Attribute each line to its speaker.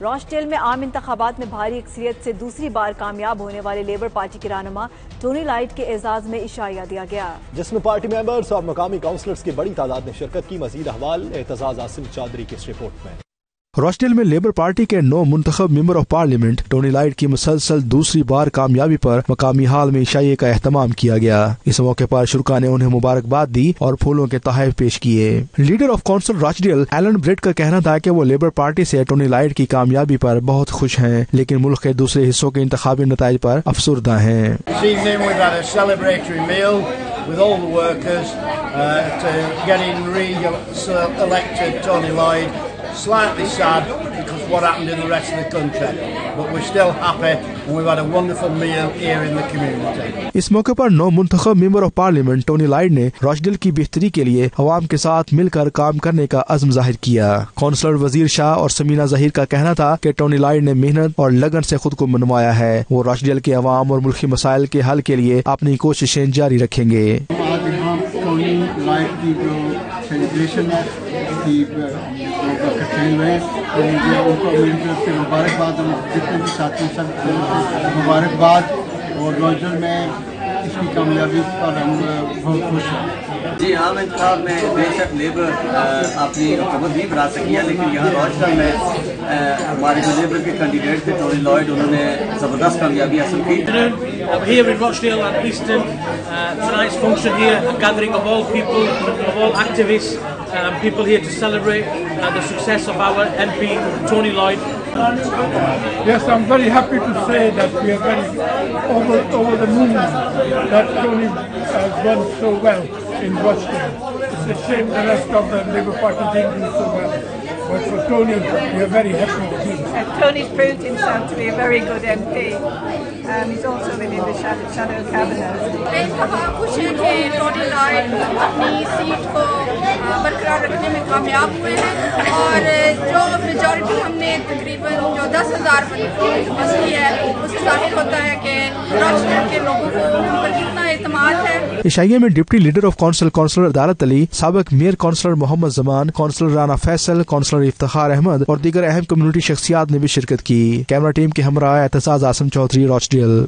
Speaker 1: Rochdale में आम इंतखाबात में भारी अक्सरियत से दूसरी बार कामयाब होने वाले लेबर पार्टी के रहनुमा टोनी लाइट के एजाज में इशाया दिया गया,
Speaker 2: जिसमें पार्टी मेंबर्स और मकामी काउंसलर्स की बड़ी तादाद ने शिरकत की। मजीद अहवाल एतजाज आसिम चौधरी की इस रिपोर्ट में।
Speaker 3: रॉचडेल में लेबर पार्टी के 9 मुंतखब member of parliament Tony Lloyd की मुसलसल दूसरी बार कामयाबी पर मकामी हाल में इशाये का एहतमाम किया गया। इस मौके पर शुरका ने उन्हें मुबारकबाद दी और फूलों के तोहफे पेश किए। Leader of council Rochdale Allen Brett का कहना था कि वो लेबर पार्टी से टोनी लाइट की कामयाबी पर बहुत खुश हैं, लेकिन मुल्क के दूसरे हिस्सों के इंतखाबी नताइज पर अफसुर्दा हैं।
Speaker 4: With all the workers to getting re-elected Tony Lloyd. Slightly sad because of what happened in the rest of the country, but we're still happy and we've had a wonderful meal here in the community.
Speaker 3: इस मौके पर 9 मुंतखब member of parliament Tony Lloyd ने Rochdale की बेहतरी के लिए अवाम के साथ मिलकर काम करने का अज़्म जाहिर किया। काउंसलर वजीर शाह और समीना जहीर का कहना था कि टोनी लाइट ने मेहनत और लगन से खुद को मनवाया है। वो रॉचडेल के अवाम और मुल्की मसाइल के हल के लिए अपनी कोशिशें जारी रखेंगे।
Speaker 5: टोनी लाइट की जो सेलिब्रेशन है इकट्ठे हुए उनको मेरी तरफ से मुबारकबाद और जितने भी साथी सब मुबारकबाद। और रॉचडेल में इसकी कामयाबी पर हम बहुत खुश हैं।
Speaker 6: जी आम इंतखाब में बेशक लेबर अपनी हुकूमत नहीं बना सकी है, लेकिन यहाँ रॉचडेल में हमारे जो लेबर के कैंडिडेट थे टोनी लॉयड, उन्होंने ज़बरदस्त कामयाबी हासिल की।
Speaker 7: Here in Rochdale and Easton, tonight's function here, a gathering of all people, of all activists, people here to celebrate the success of our MP Tony Lloyd.
Speaker 8: Yes, I'm very happy to say that we are very over the moon that Tony has done so well in Rochdale. It's a shame the rest of the Labour Party didn't do so well. But for Tony, we are very happy with him.
Speaker 9: Tony's proved himself to be a very good MP. He's also been in the shadow cabinet.
Speaker 10: मैं खुश हैं कि Tony Lloyd अपनी seat को बरकरार रखने में कामयाब हुए हैं और जो मेजॉरिटी हमने तकरीबन जो 10,000 बची है उससे जाहिर होता है कि रॉचडेल के लोगों को हम पर कितना एतमाद है।
Speaker 3: इशाइया में deputy leader of council councillor Adalat Ali, साबिक mayor councillor Mohammad Zaman, councillor Rana Faisal, councillor Iftikhar Ahmed और दीगर अहम कम्युनिटी शख्सियात ने भी शिरकत की। कैमरा टीम के हमरा एतजाज आसिम चौधरी, रॉचडेल।